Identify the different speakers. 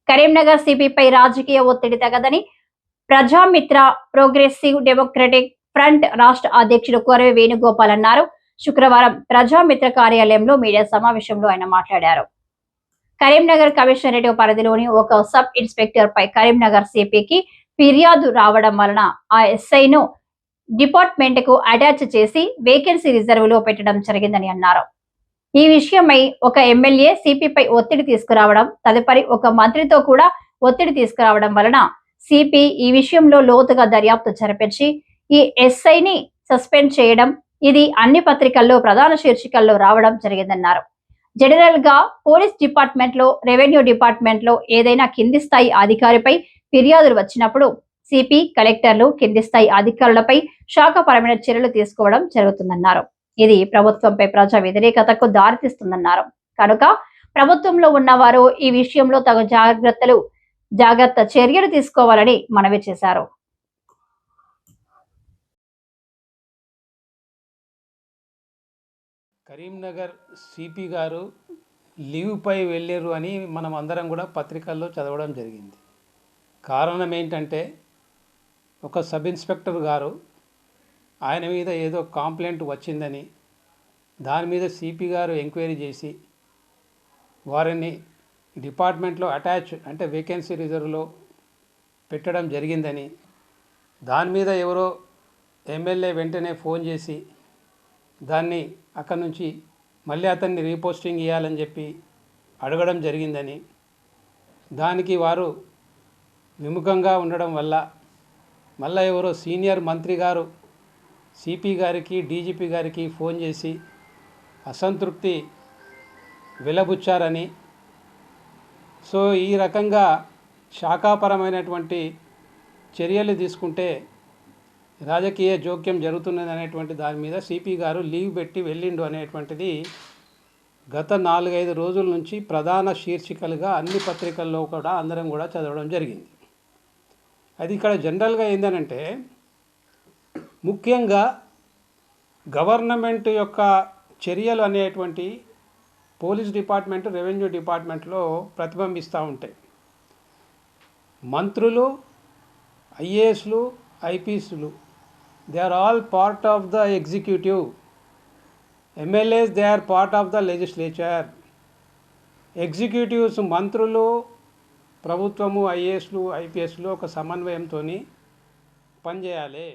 Speaker 1: కరీంనగర్ సిపిపై రాజకీయ ఒత్తిడి తగదని ప్రజామిత్ర ప్రోగ్రెసివ్ డెమోక్రటిక్ ఫ్రంట్ రాష్ట్ర అధ్యక్షుడు కొరవి వేణుగోపాల్ అన్నారు. శుక్రవారం ప్రజామిత్ర కార్యాలయంలో మీడియా సమావేశంలో ఆయన మాట్లాడారు. కరీంనగర్ కమిషనరేట్ పరిధిలోని ఒక సబ్ ఇన్స్పెక్టర్ పై కరీంనగర్ సిపికి ఫిర్యాదు రావడం వలన ఆ ఎస్ఐను డిపార్ట్మెంట్ కు అటాచ్ చేసి వేకెన్సీ రిజర్వ్ లో పెట్టడం జరిగిందని అన్నారు. ఈ విషయమై ఒక ఎమ్మెల్యే సిపిపై ఒత్తిడి తీసుకురావడం, తదుపరి ఒక మంత్రితో కూడా ఒత్తిడి తీసుకురావడం వలన సిపి ఈ విషయంలో లోతుగా దర్యాప్తు జరిపించి ఈ ఎస్ఐని సస్పెండ్ చేయడం, ఇది అన్ని పత్రికల్లో ప్రధాన శీర్షికల్లో రావడం జరిగిందన్నారు. జనరల్ గా పోలీస్ డిపార్ట్మెంట్ లో, రెవెన్యూ డిపార్ట్మెంట్ లో ఏదైనా కింది స్థాయి అధికారిపై ఫిర్యాదులు వచ్చినప్పుడు సిపి, కలెక్టర్లు కింది స్థాయి అధికారులపై శాఖపరమైన చర్యలు తీసుకోవడం జరుగుతుందన్నారు. ఇది ప్రభుత్వంపై ప్రజా వ్యతిరేకతకు దారితీస్తుందన్నారు. కనుక ప్రభుత్వంలో ఉన్నవారు ఈ విషయంలో తగు జాగ్రత్త చర్యలు తీసుకోవాలని మనవి చేశారు.
Speaker 2: కరీంనగర్ సిపి గారు లీవ్ పై వెళ్ళారు అని మనం అందరం కూడా పత్రికల్లో చదవడం జరిగింది. కారణం ఏంటంటే ఒక సబ్ ఇన్స్పెక్టర్ గారు ఆయన మీద ఏదో కంప్లైంట్ వచ్చిందని, దాని మీద సిపి గారు ఎంక్వైరీ చేసి వారిని డిపార్ట్మెంట్లో అటాచ్ అంటే వేకెన్సీ రిజర్వ్లో పెట్టడం జరిగిందని, దాని మీద ఎవరో ఎమ్మెల్యే వెంటనే ఫోన్ చేసి దాన్ని అక్కడి నుంచి మళ్ళీ అతన్ని రీపోస్టింగ్ ఇవ్వాలని చెప్పి అడగడం జరిగిందని, దానికి వారు విముఖంగా ఉండడం వల్ల మళ్ళీ ఎవరో సీనియర్ మంత్రి గారు సిపి గారికి, డీజీపీ గారికి ఫోన్ చేసి అసంతృప్తి వెలబుచ్చారని, సో ఈ రకంగా శాఖాపరమైనటువంటి చర్యలు తీసుకుంటే రాజకీయ జోక్యం జరుగుతున్నది అనేటువంటి దాని మీద సిపి గారు లీవ్ పెట్టి వెళ్ళిండు అనేటువంటిది గత 4-5 రోజుల నుంచి ప్రధాన శీర్షికలుగా అన్ని పత్రికల్లో కూడా అందరం కూడా చదవడం జరిగింది. అది ఇక్కడ జనరల్గా ఏంటంటే, ముఖ్యంగా గవర్నమెంట్ యొక్క చర్యలు అనేటువంటి పోలీస్ డిపార్ట్మెంట్, రెవెన్యూ డిపార్ట్మెంట్లో ప్రతిబింబిస్తూ ఉంటాయి. మంత్రులు, ఐఏఎస్లు, ఐపీఎస్లు they are all part of the executive. MLAs they are part of the legislature. Executives మంత్రులు, ప్రభుత్వము, ఐఏఎస్లు, ఐపీఎస్లు ఒక సమన్వయంతో పనిచేయాలి.